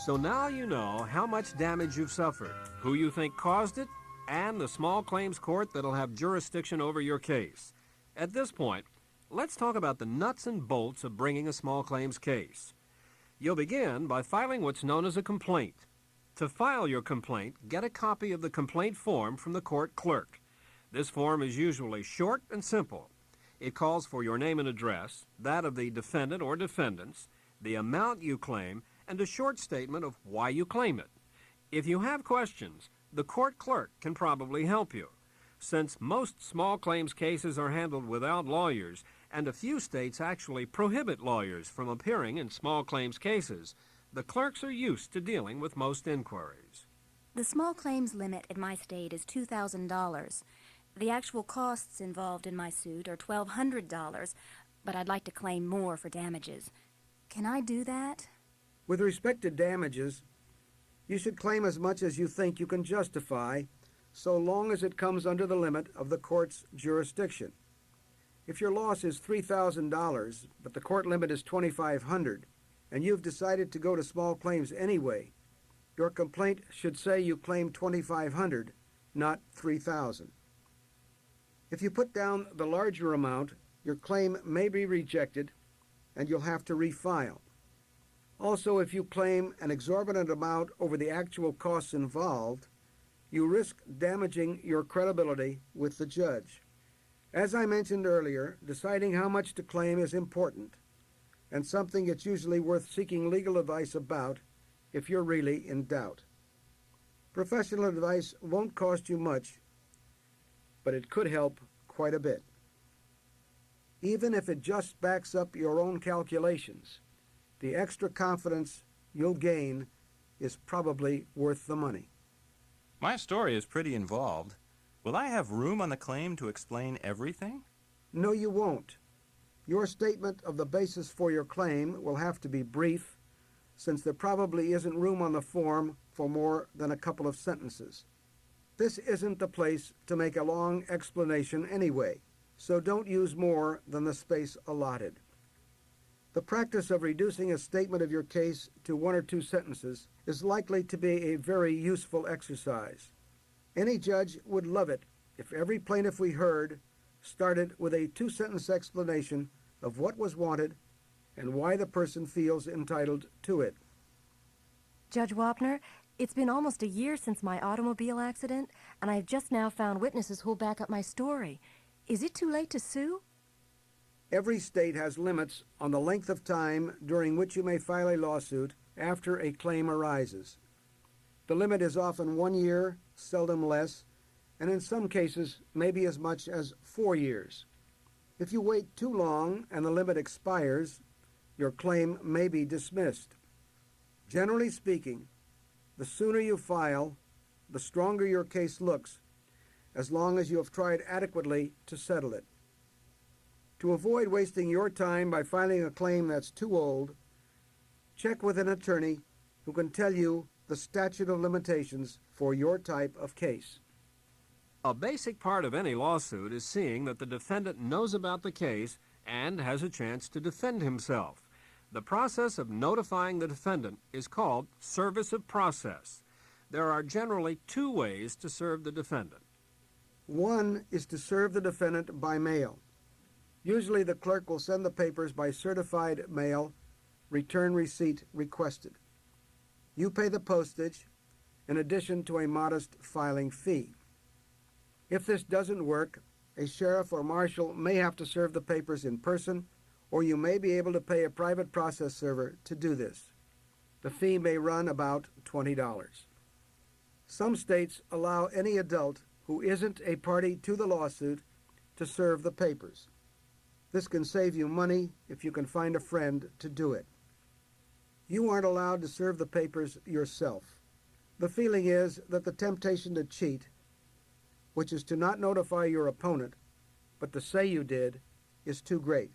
So now you know how much damage you've suffered, who you think caused it, and the small claims court that'll have jurisdiction over your case. At this point, let's talk about the nuts and bolts of bringing a small claims case. You'll begin by filing what's known as a complaint. To file your complaint, get a copy of the complaint form from the court clerk. This form is usually short and simple. It calls for your name and address, that of the defendant or defendants, the amount you claim, and a short statement of why you claim it. If you have questions, the court clerk can probably help you. Since most small claims cases are handled without lawyers, and a few states actually prohibit lawyers from appearing in small claims cases, the clerks are used to dealing with most inquiries. The small claims limit in my state is $2,000. The actual costs involved in my suit are $1,200, but I'd like to claim more for damages. Can I do that? With respect to damages, you should claim as much as you think you can justify, so long as it comes under the limit of the court's jurisdiction. If your loss is $3,000, but the court limit is $2,500, and you've decided to go to small claims anyway, your complaint should say you claim $2,500, not $3,000. If you put down the larger amount, your claim may be rejected, and you'll have to refile. Also, if you claim an exorbitant amount over the actual costs involved, you risk damaging your credibility with the judge. As I mentioned earlier, deciding how much to claim is important, and something it's usually worth seeking legal advice about if you're really in doubt. Professional advice won't cost you much, but it could help quite a bit. Even if it just backs up your own calculations, the extra confidence you'll gain is probably worth the money. My story is pretty involved. Will I have room on the claim to explain everything? No, you won't. Your statement of the basis for your claim will have to be brief, since there probably isn't room on the form for more than a couple of sentences. This isn't the place to make a long explanation anyway, so don't use more than the space allotted. The practice of reducing a statement of your case to 1 or 2 sentences is likely to be a very useful exercise. Any judge would love it if every plaintiff we heard started with a 2-sentence explanation of what was wanted and why the person feels entitled to it. Judge Wapner, it's been almost a year since my automobile accident, and I've just now found witnesses who'll back up my story. Is it too late to sue? Every state has limits on the length of time during which you may file a lawsuit after a claim arises. The limit is often 1 year, seldom less, and in some cases maybe as much as 4 years. If you wait too long and the limit expires, your claim may be dismissed. Generally speaking, the sooner you file, the stronger your case looks, as long as you have tried adequately to settle it. To avoid wasting your time by filing a claim that's too old, check with an attorney who can tell you the statute of limitations for your type of case. A basic part of any lawsuit is seeing that the defendant knows about the case and has a chance to defend himself. The process of notifying the defendant is called service of process. There are generally 2 ways to serve the defendant. One is to serve the defendant by mail. Usually the clerk will send the papers by certified mail, return receipt requested. You pay the postage in addition to a modest filing fee. If this doesn't work, a sheriff or marshal may have to serve the papers in person, or you may be able to pay a private process server to do this. The fee may run about $20. Some states allow any adult who isn't a party to the lawsuit to serve the papers. This can save you money if you can find a friend to do it. You aren't allowed to serve the papers yourself. The feeling is that the temptation to cheat, which is to not notify your opponent, but to say you did, is too great.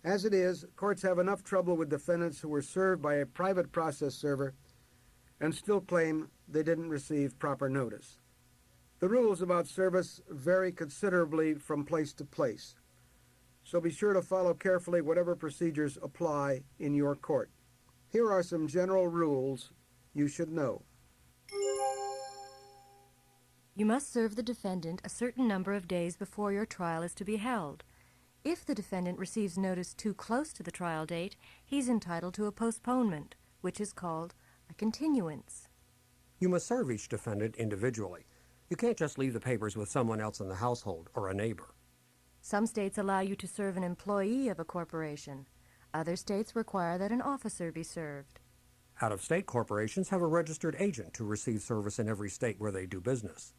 As it is, courts have enough trouble with defendants who were served by a private process server and still claim they didn't receive proper notice. The rules about service vary considerably from place to place, so be sure to follow carefully whatever procedures apply in your court. Here are some general rules you should know. You must serve the defendant a certain number of days before your trial is to be held. If the defendant receives notice too close to the trial date, he's entitled to a postponement, which is called a continuance. You must serve each defendant individually. You can't just leave the papers with someone else in the household or a neighbor. Some states allow you to serve an employee of a corporation. Other states require that an officer be served. Out-of-state corporations have a registered agent to receive service in every state where they do business.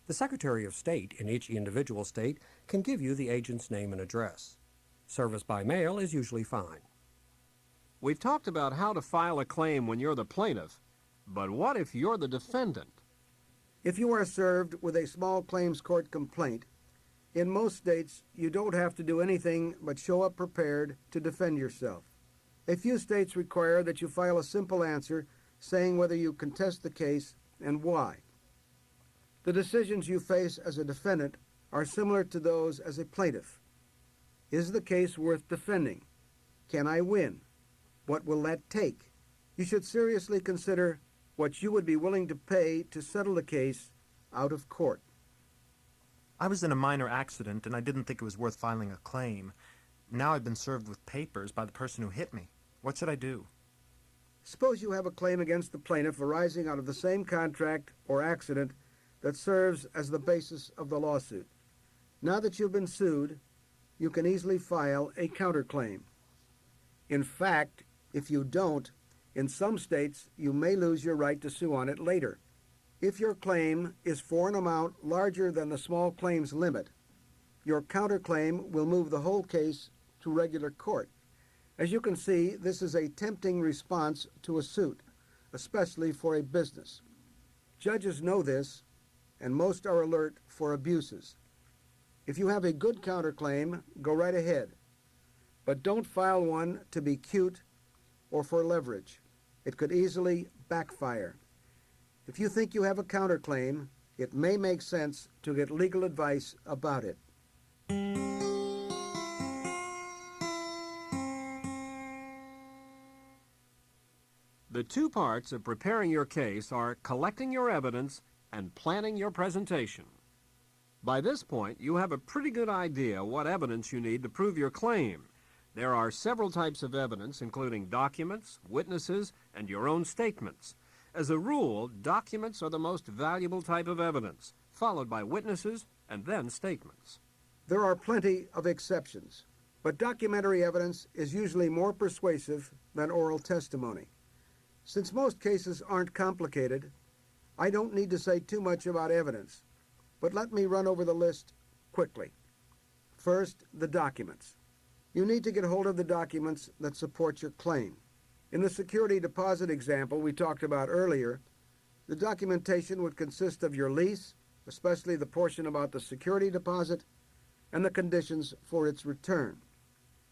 The Secretary of State in each individual state can give you the agent's name and address. Service by mail is usually fine. We've talked about how to file a claim when you're the plaintiff, but what if you're the defendant? If you are served with a small claims court complaint, in most states you don't have to do anything but show up prepared to defend yourself. A few states require that you file a simple answer saying whether you contest the case and why. The decisions you face as a defendant are similar to those as a plaintiff. Is the case worth defending? Can I win? What will that take? You should seriously consider what you would be willing to pay to settle the case out of court. I was in a minor accident and I didn't think it was worth filing a claim. Now I've been served with papers by the person who hit me. What should I do? Suppose you have a claim against the plaintiff arising out of the same contract or accident that serves as the basis of the lawsuit. Now that you've been sued, you can easily file a counterclaim. In fact, if you don't, in some states you may lose your right to sue on it later. If your claim is for an amount larger than the small claims limit, your counterclaim will move the whole case to regular court. As you can see, this is a tempting response to a suit, especially for a business. Judges know this, and most are alert for abuses. If you have a good counterclaim, go right ahead. But don't file one to be cute or for leverage. It could easily backfire. If you think you have a counterclaim, it may make sense to get legal advice about it. The two parts of preparing your case are collecting your evidence and planning your presentation. By this point, you have a pretty good idea what evidence you need to prove your claim. There are several types of evidence, including documents, witnesses, and your own statements. As a rule, documents are the most valuable type of evidence, followed by witnesses and then statements. There are plenty of exceptions, but documentary evidence is usually more persuasive than oral testimony. Since most cases aren't complicated, I don't need to say too much about evidence, but let me run over the list quickly. First, the documents. You need to get hold of the documents that support your claim. In the security deposit example we talked about earlier, the documentation would consist of your lease, especially the portion about the security deposit, and the conditions for its return.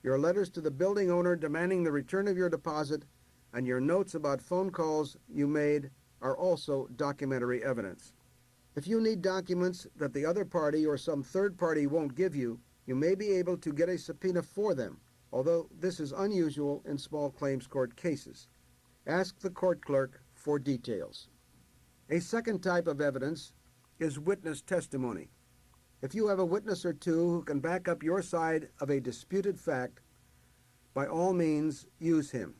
Your letters to the building owner demanding the return of your deposit and your notes about phone calls you made are also documentary evidence. If you need documents that the other party or some third party won't give you, you may be able to get a subpoena for them, although this is unusual in small claims court cases. Ask the court clerk for details. A second type of evidence is witness testimony. If you have a witness or two who can back up your side of a disputed fact, by all means use him.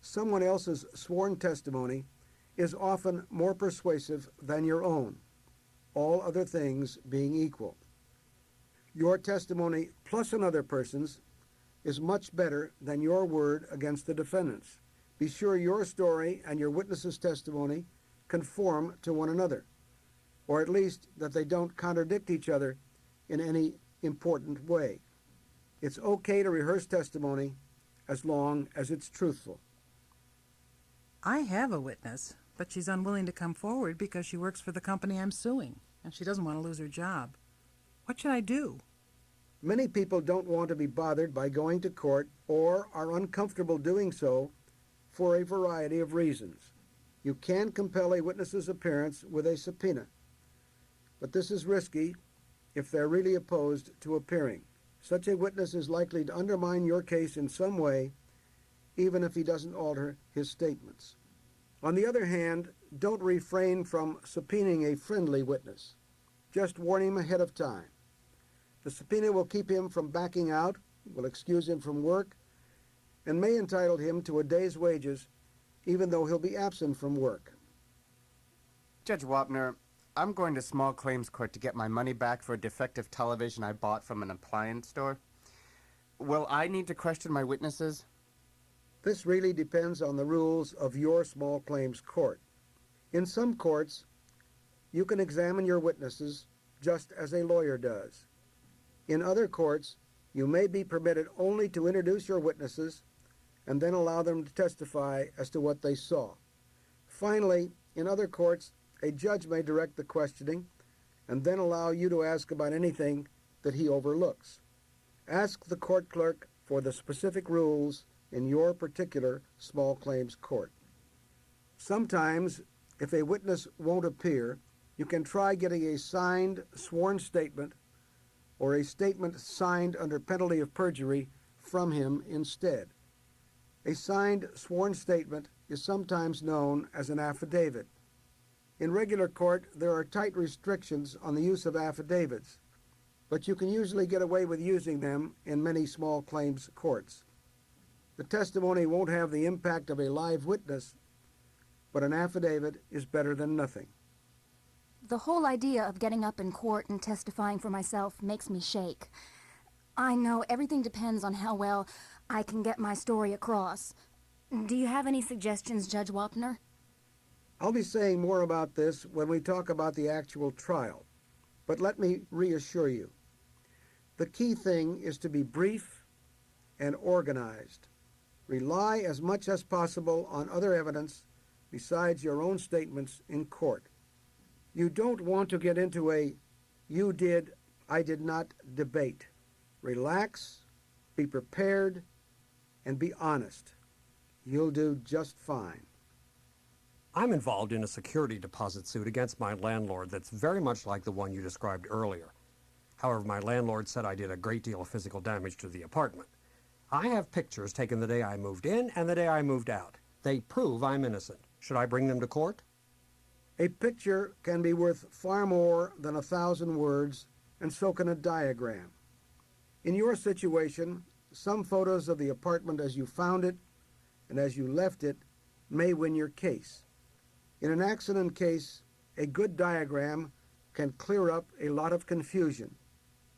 Someone else's sworn testimony is often more persuasive than your own, all other things being equal. Your testimony plus another person's is much better than your word against the defendant's. Be sure your story and your witness's testimony conform to one another, or at least that they don't contradict each other in any important way. It's okay to rehearse testimony as long as it's truthful. I have a witness, but she's unwilling to come forward because she works for the company I'm suing, and she doesn't want to lose her job. What should I do? Many people don't want to be bothered by going to court or are uncomfortable doing so for a variety of reasons. You can compel a witness's appearance with a subpoena, but this is risky if they're really opposed to appearing. Such a witness is likely to undermine your case in some way, even if he doesn't alter his statements. On the other hand, don't refrain from subpoenaing a friendly witness. Just warn him ahead of time. The subpoena will keep him from backing out, will excuse him from work, and may entitle him to a day's wages, even though he'll be absent from work. Judge Wapner, I'm going to small claims court to get my money back for a defective television I bought from an appliance store. Will I need to question my witnesses? This really depends on the rules of your small claims court. In some courts, you can examine your witnesses just as a lawyer does. In other courts, you may be permitted only to introduce your witnesses and then allow them to testify as to what they saw. Finally, in other courts, a judge may direct the questioning and then allow you to ask about anything that he overlooks. Ask the court clerk for the specific rules in your particular small claims court. Sometimes, if a witness won't appear, you can try getting a signed sworn statement or a statement signed under penalty of perjury from him instead. A signed sworn statement is sometimes known as an affidavit. In regular court, there are tight restrictions on the use of affidavits, but you can usually get away with using them in many small claims courts. The testimony won't have the impact of a live witness, but an affidavit is better than nothing. The whole idea of getting up in court and testifying for myself makes me shake. I know everything depends on how well I can get my story across. Do you have any suggestions, Judge Wapner? I'll be saying more about this when we talk about the actual trial, but let me reassure you. The key thing is to be brief and organized. Rely as much as possible on other evidence besides your own statements in court. You don't want to get into a you did, I did not debate. Relax, be prepared, and be honest. You'll do just fine. I'm involved in a security deposit suit against my landlord that's very much like the one you described earlier. However, my landlord said I did a great deal of physical damage to the apartment. I have pictures taken the day I moved in and the day I moved out. They prove I'm innocent. Should I bring them to court? A picture can be worth far more than 1,000 words, and so can a diagram. In your situation, some photos of the apartment as you found it and as you left it may win your case. In an accident case, a good diagram can clear up a lot of confusion.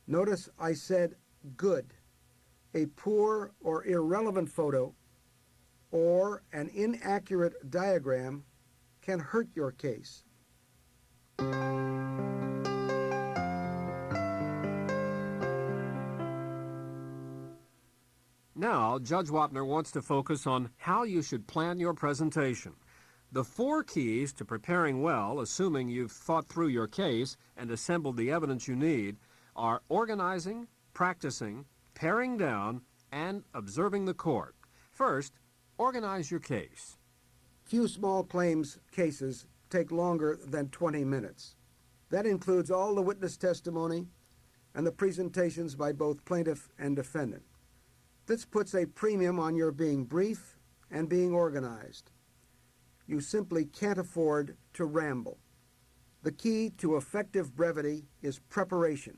Notice I said good. A poor or irrelevant photo or an inaccurate diagram can hurt your case. Now, Judge Wapner wants to focus on how you should plan your presentation. The 4 keys to preparing well, assuming you've thought through your case and assembled the evidence you need, are organizing, practicing, paring down, and observing the court. First, organize your case. Few small claims cases take longer than 20 minutes. That includes all the witness testimony and the presentations by both plaintiff and defendant. This puts a premium on your being brief and being organized. You simply can't afford to ramble. The key to effective brevity is preparation.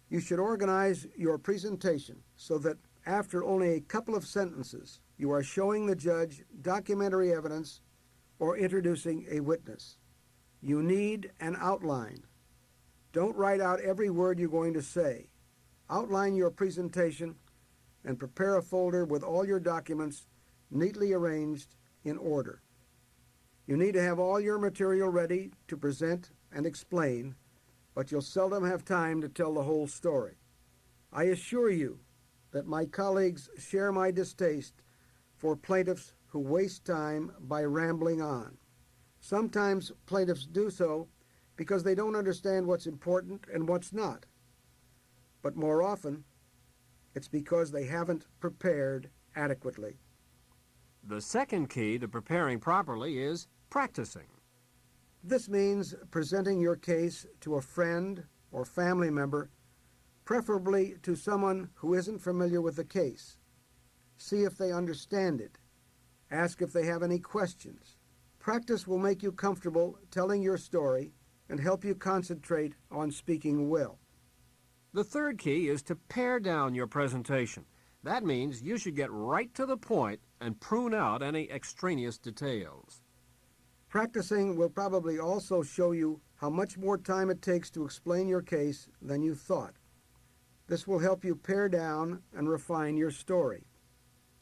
You should organize your presentation so that after only a couple of sentences, you are showing the judge documentary evidence or introducing a witness. You need an outline. Don't write out every word you're going to say. Outline your presentation and prepare a folder with all your documents neatly arranged in order. You need to have all your material ready to present and explain, but you'll seldom have time to tell the whole story. I assure you that my colleagues share my distaste for plaintiffs who waste time by rambling on. Sometimes plaintiffs do so because they don't understand what's important and what's not. But more often, it's because they haven't prepared adequately. The second key to preparing properly is practicing. This means presenting your case to a friend or family member, preferably to someone who isn't familiar with the case. See if they understand it. Ask if they have any questions. Practice will make you comfortable telling your story and help you concentrate on speaking well. The third key is to pare down your presentation. That means you should get right to the point and prune out any extraneous details. Practicing will probably also show you how much more time it takes to explain your case than you thought. This will help you pare down and refine your story.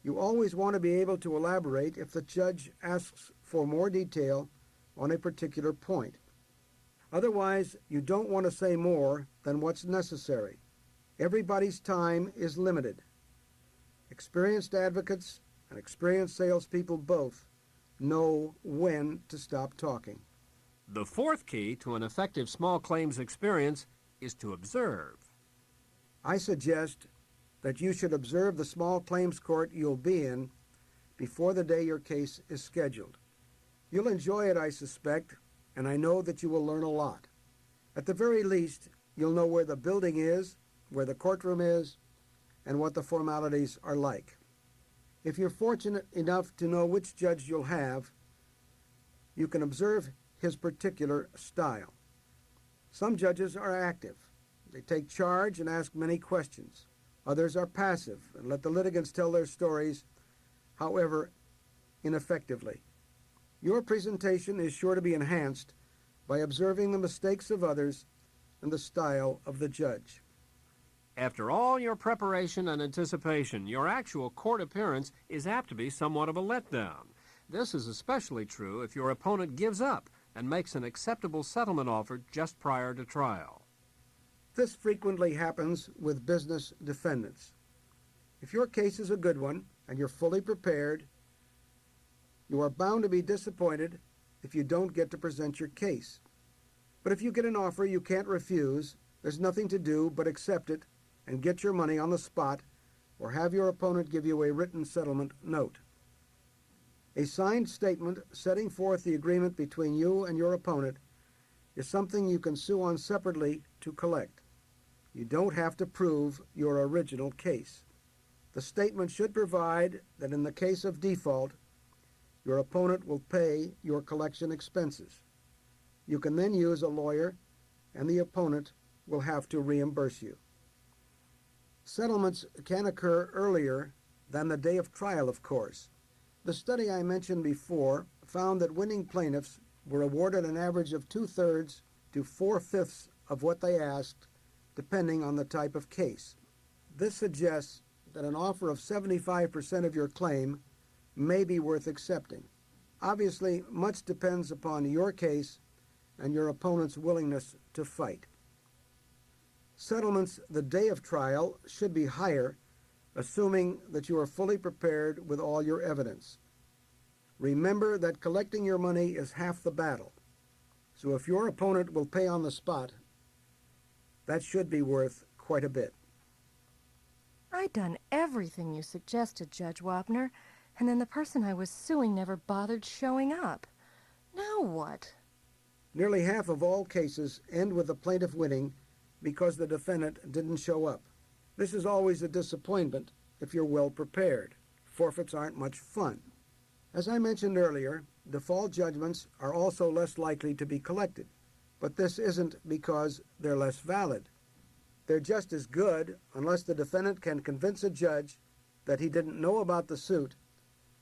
You always want to be able to elaborate if the judge asks for more detail on a particular point. Otherwise, you don't want to say more than what's necessary. Everybody's time is limited. Experienced advocates and experienced salespeople both know when to stop talking. The fourth key to an effective small claims experience is to observe. I suggest that you should observe the small claims court you'll be in before the day your case is scheduled. You'll enjoy it, I suspect, and I know that you will learn a lot. At the very least, you'll know where the building is, where the courtroom is, and what the formalities are like. If you're fortunate enough to know which judge you'll have, you can observe his particular style. Some judges are active. They take charge and ask many questions. Others are passive and let the litigants tell their stories, however ineffectively. Your presentation is sure to be enhanced by observing the mistakes of others and the style of the judge. After all your preparation and anticipation, your actual court appearance is apt to be somewhat of a letdown. This is especially true if your opponent gives up and makes an acceptable settlement offer just prior to trial. This frequently happens with business defendants. If your case is a good one and you're fully prepared, you are bound to be disappointed if you don't get to present your case. But if you get an offer you can't refuse, there's nothing to do but accept it and get your money on the spot, or have your opponent give you a written settlement note. A signed statement setting forth the agreement between you and your opponent is something you can sue on separately to collect. You don't have to prove your original case. The statement should provide that in the case of default, your opponent will pay your collection expenses. You can then use a lawyer, and the opponent will have to reimburse you. Settlements can occur earlier than the day of trial, of course. The study I mentioned before found that winning plaintiffs were awarded an average of 2/3 to 4/5 of what they asked, depending on the type of case. This suggests that an offer of 75% of your claim may be worth accepting. Obviously, much depends upon your case and your opponent's willingness to fight. Settlements the day of trial should be higher, assuming that you are fully prepared with all your evidence. Remember that collecting your money is half the battle. So if your opponent will pay on the spot, that should be worth quite a bit. I'd done everything you suggested, Judge Wapner, and then the person I was suing never bothered showing up. Now what? Nearly half of all cases end with the plaintiff winning because the defendant didn't show up. This is always a disappointment if you're well prepared. Forfeits aren't much fun. As I mentioned earlier, default judgments are also less likely to be collected, but this isn't because they're less valid. They're just as good unless the defendant can convince a judge that he didn't know about the suit,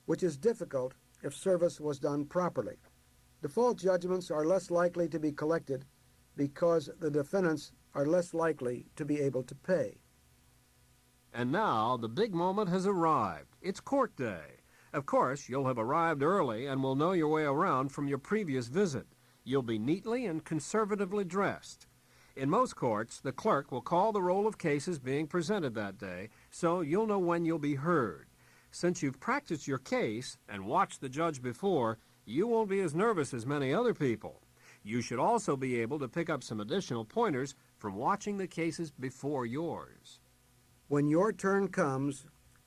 which is difficult if service was done properly. Default judgments are less likely to be collected because the defendants are less likely to be able to pay. And now the big moment has arrived. It's court day. Of course, you'll have arrived early and will know your way around from your previous visit. You'll be neatly and conservatively dressed. In most courts, the clerk will call the roll of cases being presented that day, so you'll know when you'll be heard. Since you've practiced your case and watched the judge before, you won't be as nervous as many other people. You should also be able to pick up some additional pointers from watching the cases before yours. When your turn comes,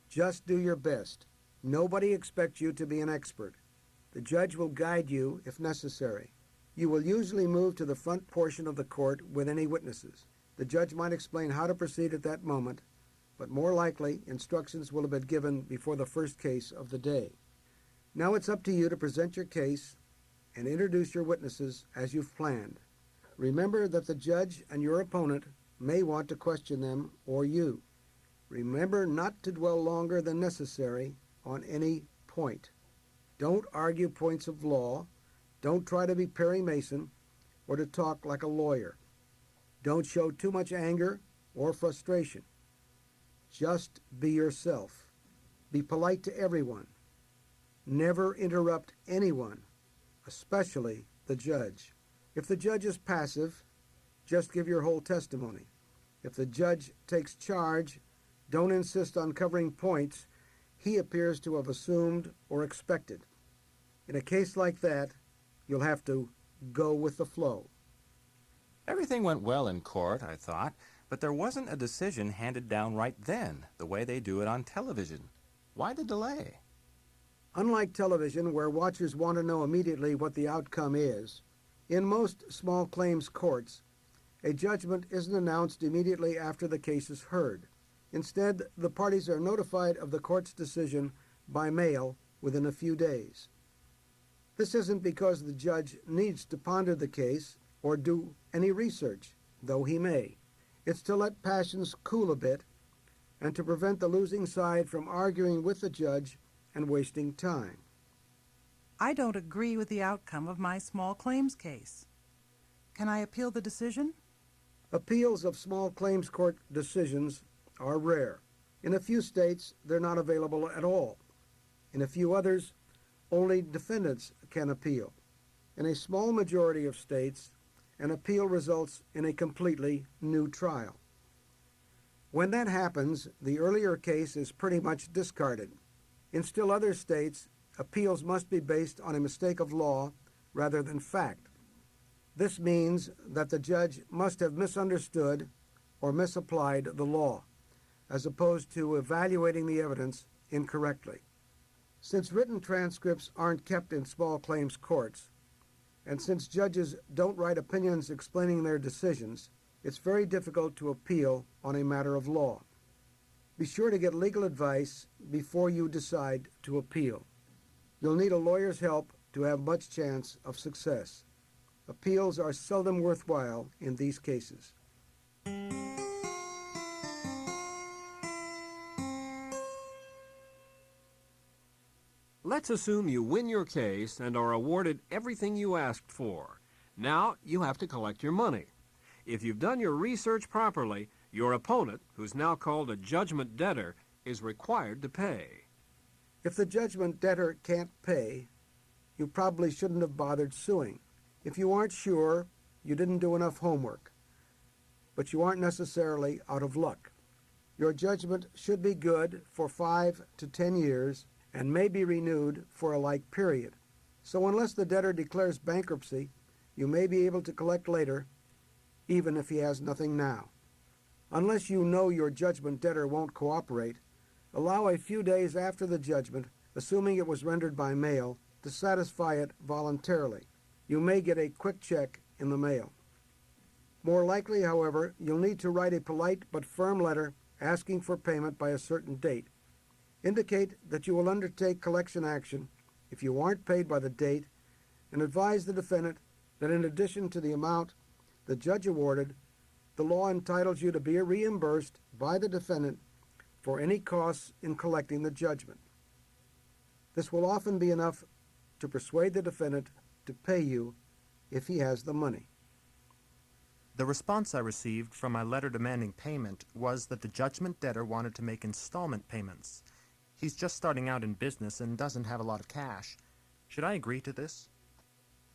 just do your best. Nobody expects you to be an expert. The judge will guide you if necessary. You will usually move to the front portion of the court with any witnesses. The judge might explain how to proceed at that moment, but more likely instructions will have been given before the first case of the day. Now it's up to you to present your case and introduce your witnesses as you've planned. Remember that the judge and your opponent may want to question them or you. Remember not to dwell longer than necessary on any point. Don't argue points of law. Don't try to be Perry Mason or to talk like a lawyer. Don't show too much anger or frustration. Just be yourself. Be polite to everyone. Never interrupt anyone, especially the judge. If the judge is passive, just give your whole testimony. If the judge takes charge, don't insist on covering points he appears to have assumed or expected. In a case like that, you'll have to go with the flow. Everything went well in court, I thought, but there wasn't a decision handed down right then, the way they do it on television. Why the delay? Unlike television, where watchers want to know immediately what the outcome is, in most small claims courts, a judgment isn't announced immediately after the case is heard. Instead, the parties are notified of the court's decision by mail within a few days. This isn't because the judge needs to ponder the case or do any research, though he may. It's to let passions cool a bit and to prevent the losing side from arguing with the judge and wasting time. I don't agree with the outcome of my small claims case. Can I appeal the decision? Appeals of small claims court decisions are rare. In a few states, they're not available at all. In a few others, only defendants can appeal. In a small majority of states, an appeal results in a completely new trial. When that happens, the earlier case is pretty much discarded. In still other states, appeals must be based on a mistake of law rather than fact. This means that the judge must have misunderstood or misapplied the law, as opposed to evaluating the evidence incorrectly. Since written transcripts aren't kept in small claims courts, and since judges don't write opinions explaining their decisions, it's very difficult to appeal on a matter of law. Be sure to get legal advice before you decide to appeal. You'll need a lawyer's help to have much chance of success. Appeals are seldom worthwhile in these cases. Let's assume you win your case and are awarded everything you asked for. Now you have to collect your money. If you've done your research properly, your opponent, who's now called a judgment debtor, is required to pay. If the judgment debtor can't pay, you probably shouldn't have bothered suing. If you aren't sure, you didn't do enough homework. But you aren't necessarily out of luck. Your judgment should be good for 5 to 10 years and may be renewed for a like period. So unless the debtor declares bankruptcy, you may be able to collect later, even if he has nothing now. Unless you know your judgment debtor won't cooperate, allow a few days after the judgment, assuming it was rendered by mail, to satisfy it voluntarily. You may get a quick check in the mail. More likely, however, you'll need to write a polite but firm letter asking for payment by a certain date. Indicate that you will undertake collection action if you aren't paid by the date, and advise the defendant that in addition to the amount the judge awarded, the law entitles you to be reimbursed by the defendant for any costs in collecting the judgment. This will often be enough to persuade the defendant to pay you if he has the money. The response I received from my letter demanding payment was that the judgment debtor wanted to make installment payments. He's just starting out in business and doesn't have a lot of cash. Should I agree to this?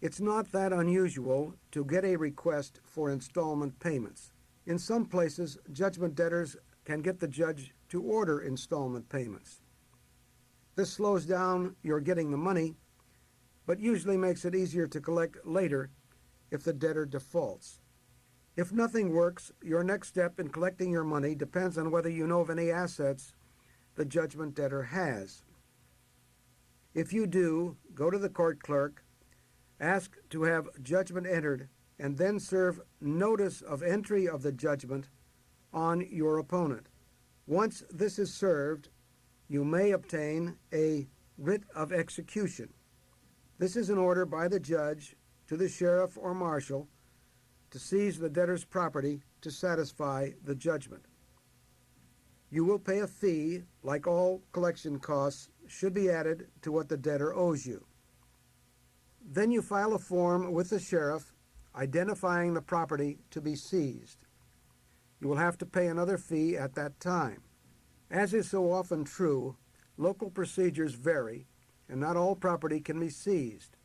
It's not that unusual to get a request for installment payments. In some places, judgment debtors can get the judge to order installment payments. This slows down your getting the money, but usually makes it easier to collect later if the debtor defaults. If nothing works, your next step in collecting your money depends on whether you know of any assets the judgment debtor has. If you do, go to the court clerk, ask to have judgment entered, and then serve notice of entry of the judgment on your opponent. Once this is served, you may obtain a writ of execution. This is an order by the judge to the sheriff or marshal to seize the debtor's property to satisfy the judgment. You will pay a fee, like all collection costs should be added to what the debtor owes you. Then you file a form with the sheriff identifying the property to be seized. You will have to pay another fee at that time. As is so often true, local procedures vary, and not all property can be seized.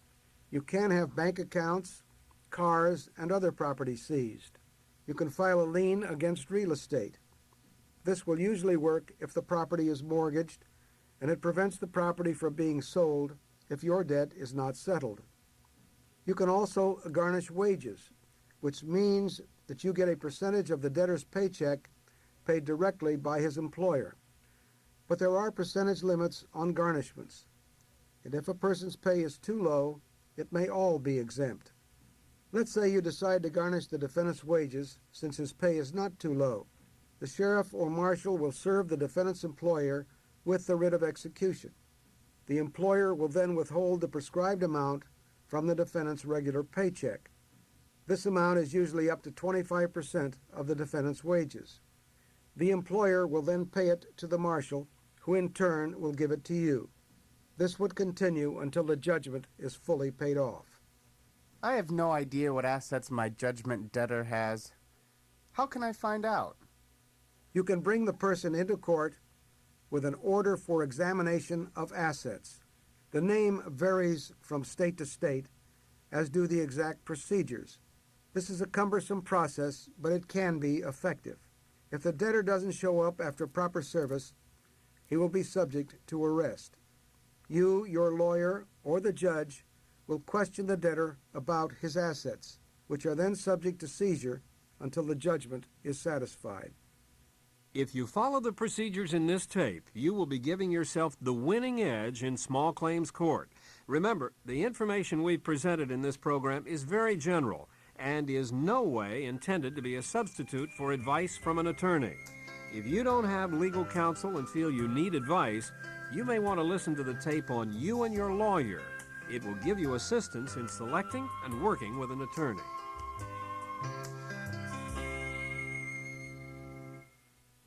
You can have bank accounts, cars, and other property seized. You can file a lien against real estate. This will usually work if the property is mortgaged, and it prevents the property from being sold if your debt is not settled. You can also garnish wages, which means that you get a percentage of the debtor's paycheck paid directly by his employer. But there are percentage limits on garnishments, and if a person's pay is too low, it may all be exempt. Let's say you decide to garnish the defendant's wages since his pay is not too low. The sheriff or marshal will serve the defendant's employer with the writ of execution. The employer will then withhold the prescribed amount from the defendant's regular paycheck. This amount is usually up to 25% of the defendant's wages. The employer will then pay it to the marshal, who in turn will give it to you. This would continue until the judgment is fully paid off. I have no idea what assets my judgment debtor has. How can I find out? You can bring the person into court with an order for examination of assets. The name varies from state to state, as do the exact procedures. This is a cumbersome process, but it can be effective. If the debtor doesn't show up after proper service, he will be subject to arrest. You, your lawyer, or the judge will question the debtor about his assets, which are then subject to seizure until the judgment is satisfied. If you follow the procedures in this tape, you will be giving yourself the winning edge in small claims court. Remember, the information we've presented in this program is very general and is no way intended to be a substitute for advice from an attorney. If you don't have legal counsel and feel you need advice, you may want to listen to the tape on You and Your Lawyer. It will give you assistance in selecting and working with an attorney.